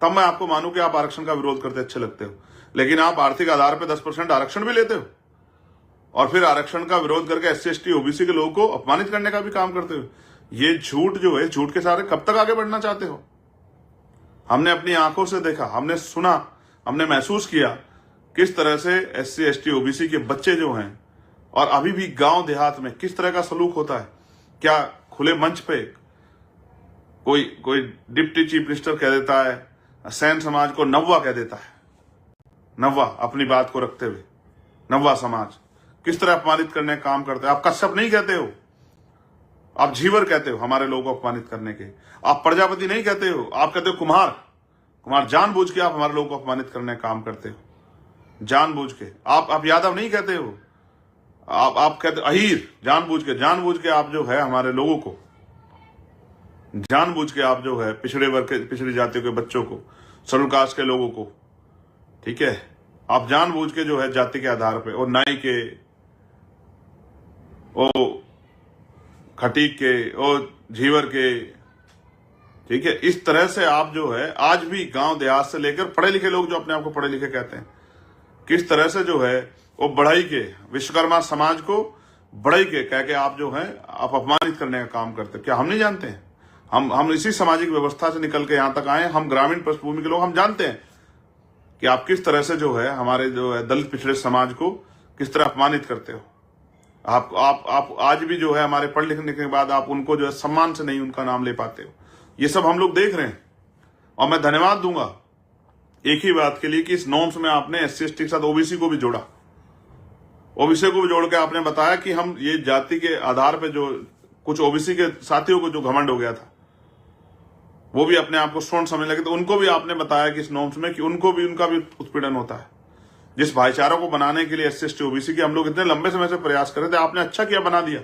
तब मैं आपको मानूं कि आप आरक्षण का विरोध करते अच्छे लगते हो। लेकिन आप आर्थिक आधार पर 10% आरक्षण भी लेते हो और फिर आरक्षण का विरोध करके SC ST OBC के लोगों को अपमानित करने का भी काम करते हो। ये झूठ जो है, झूठ के सारे कब तक आगे बढ़ना चाहते हो? हमने अपनी आंखों से देखा, हमने सुना, हमने महसूस किया किस तरह से SC ST OBC के बच्चे जो हैं और अभी भी गांव देहात में किस तरह का सलूक होता है। क्या खुले मंच पे कोई डिप्टी चीफ मिनिस्टर कह देता है, सैन समाज को नव्वा कह देता है, नव्वा अपनी बात को रखते हुए, नव्वा समाज किस तरह अपमानित करने का काम करते हैं। आप कश्यप नहीं कहते हो, आप झीवर कहते हो हमारे लोगों को अपमानित करने के। आप प्रजापति नहीं कहते हो, आप कहते हो कुमार। जानबूझ के आप हमारे लोगों को अपमानित करने का काम करते हो, जानबूझ के। आप यादव नहीं कहते हो, आप कहते अहीर। जानबूझ के आप जो है हमारे लोगों को, जानबूझ के आप जो है पिछड़े वर्ग के, पिछड़ी जातियों के बच्चों को, शेड्यूल कास्ट के लोगों को, ठीक है, आप जानबूझ के जो है जाति के आधार पे, और नाई के, ओ खटीक के, ओ झीवर के, ठीक है, इस तरह से आप जो है आज भी गांव देहात से लेकर पढ़े लिखे लोग जो अपने आप को पढ़े लिखे कहते हैं, किस तरह से जो है वो बढ़ई के, विश्वकर्मा समाज को बढ़ई के कह के आप जो है आप अपमानित करने का काम करते हैं। क्या हम नहीं जानते हैं? हम इसी सामाजिक व्यवस्था से निकल के यहां तक आए, हम ग्रामीण पृष्ठभूमि के लोग, हम जानते हैं कि आप किस तरह से जो है हमारे जो है दलित पिछड़े समाज को किस तरह अपमानित करते हो। आप आज भी जो है हमारे पढ़ लिखने के बाद आप उनको जो है सम्मान से नहीं उनका नाम ले पाते हो। ये सब हम लोग देख रहे हैं और मैं धन्यवाद दूंगा एक ही बात के लिए कि इस नॉर्म्स में आपने SC ST के साथ OBC को भी जोड़ा, OBC को भी जोड़ के आपने बताया कि हम ये जाति के आधार पे जो कुछ OBC के साथियों को जो घमंड हो गया था, वो भी अपने आप को स्वर्ण समझने लगे, तो उनको भी आपने बताया कि इस नॉर्म्स में कि उनका भी उत्पीड़न होता है। जिस भाईचारा को बनाने के लिए SC ST OBC के हम लोग इतने लंबे समय से प्रयास कर रहे थे, आपने अच्छा किया, बना दिया।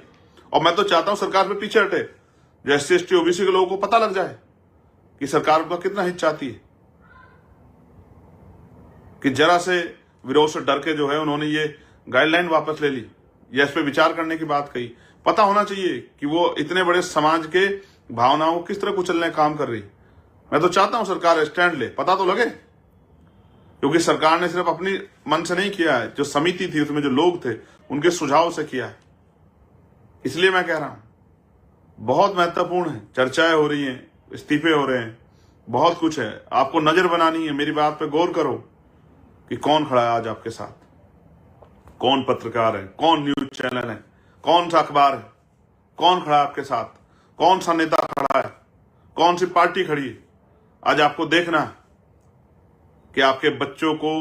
और मैं तो चाहता हूं सरकार पे पीछे हटे, जो SC ST OBC के लोगों को पता लग जाए कि सरकार उनका कितना हित चाहती है, कि जरा से विरोध से डर के जो है उन्होंने ये गाइडलाइन वापस ले ली या इस पे विचार करने की बात कही। पता होना चाहिए कि वो इतने बड़े समाज के भावनाओं को किस तरह कुचलने का काम कर रही। मैं तो चाहता हूं सरकार स्टैंड ले, पता तो लगे, क्योंकि सरकार ने सिर्फ अपनी मन से नहीं किया है, जो समिति थी उसमें जो लोग थे उनके सुझाव से किया है। इसलिए मैं कह रहा हूं बहुत महत्वपूर्ण है, चर्चाएं हो रही हैं, इस्तीफे हो रहे हैं, बहुत कुछ है, आपको नजर बनानी है। मेरी बात पे गौर करो कि कौन खड़ा है आज आपके साथ, कौन पत्रकार है, कौन न्यूज चैनल है, कौन सा अखबार है, कौन खड़ा है आपके साथ, कौन सा नेता खड़ा है, कौन सी पार्टी खड़ी है। आज आपको देखना है कि आपके बच्चों को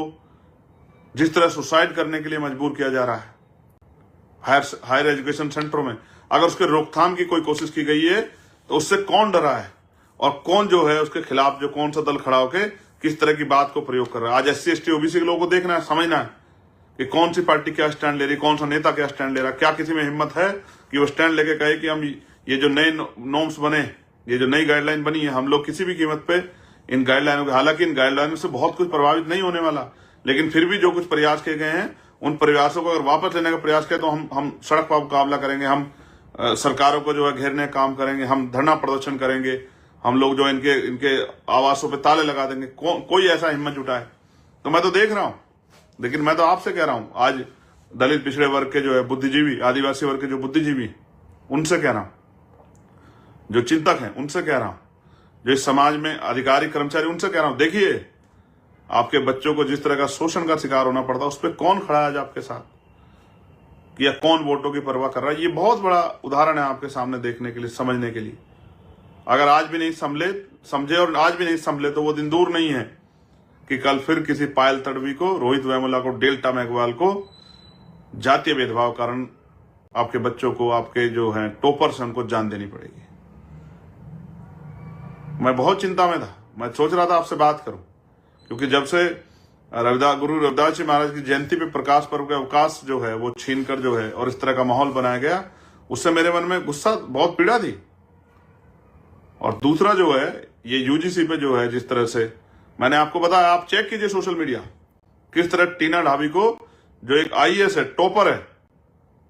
जिस तरह सुसाइड करने के लिए मजबूर किया जा रहा है हायर एजुकेशन सेंटरों में, अगर उसके रोकथाम की कोई कोशिश की गई है तो उससे कौन डरा है और कौन जो है उसके खिलाफ जो कौन सा दल खड़ा होकर किस तरह की बात को प्रयोग कर रहा है। आज SC ST OBC के लोगों को देखना है, समझना है कि कौन सी पार्टी क्या स्टैंड ले रही, कौन सा नेता क्या स्टैंड ले रहा है। क्या किसी में हिम्मत है कि वो स्टैंड लेके कहे कि हम ये जो नए नॉर्म्स बने, ये जो नई गाइडलाइन बनी है, हम लोग किसी भी कीमत पे इन गाइडलाइनों के, हालांकि इन गाइडलाइनों से बहुत कुछ प्रभावित नहीं होने वाला, लेकिन फिर भी जो कुछ प्रयास किए गए हैं उन प्रयासों को अगर वापस लेने का प्रयास करें तो हम सड़क पर मुकाबला करेंगे, हम सरकारों को जो है घेरने का काम करेंगे, हम धरना प्रदर्शन करेंगे, हम लोग जो इनके आवासों पे ताले लगा देंगे। कोई ऐसा हिम्मत जुटाए तो मैं तो देख रहा हूं, लेकिन मैं तो आपसे कह रहा हूं, आज दलित पिछड़े वर्ग के जो है बुद्धिजीवी, आदिवासी वर्ग के जो बुद्धिजीवी, उनसे कह रहा हूं, जो चिंतक हैं उनसे कह रहा हूं, जो इस समाज में अधिकारी कर्मचारी, उनसे कह रहा हूं, देखिए आपके बच्चों को जिस तरह का शोषण का शिकार होना पड़ता, उस पर कौन खड़ा है आज आपके साथ, या कौन वोटों की परवाह कर रहा है। ये बहुत बड़ा उदाहरण है आपके सामने देखने के लिए, समझने के लिए। अगर आज भी नहीं समझे और आज भी नहीं संभले तो वो दिन दूर नहीं है कि कल फिर किसी पायल तड़वी को, रोहित वेमुला को, डेल्टा मेघवाल को जातीय भेदभाव कारण आपके बच्चों को, आपके जो हैं टॉपर्स हैं, उनको जान देनी पड़ेगी। मैं बहुत चिंता में था, मैं सोच रहा था आपसे बात करूं, क्योंकि जब से गुरु रविदास जी महाराज की जयंती पे प्रकाश पर्व का अवकाश जो है वो छीनकर जो है और इस तरह का माहौल बनाया गया, उससे मेरे मन में गुस्सा, बहुत पीड़ा थी। और दूसरा जो है ये UGC पे जो है जिस तरह से मैंने आपको बताया, आप चेक कीजिए सोशल मीडिया, किस तरह टीना ढाबी को, जो एक IAS है, टॉपर है,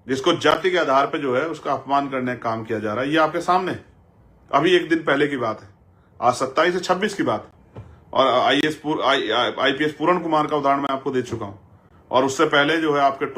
जिसको जाति के आधार पे जो है उसका अपमान करने का काम किया जा रहा है। ये आपके सामने अभी एक दिन पहले की बात है, आज 27 से 26 की बात है। और आईपीएस पूरन कुमार का उदाहरण मैं आपको दे चुका हूं। और उससे पहले जो है आपके टॉप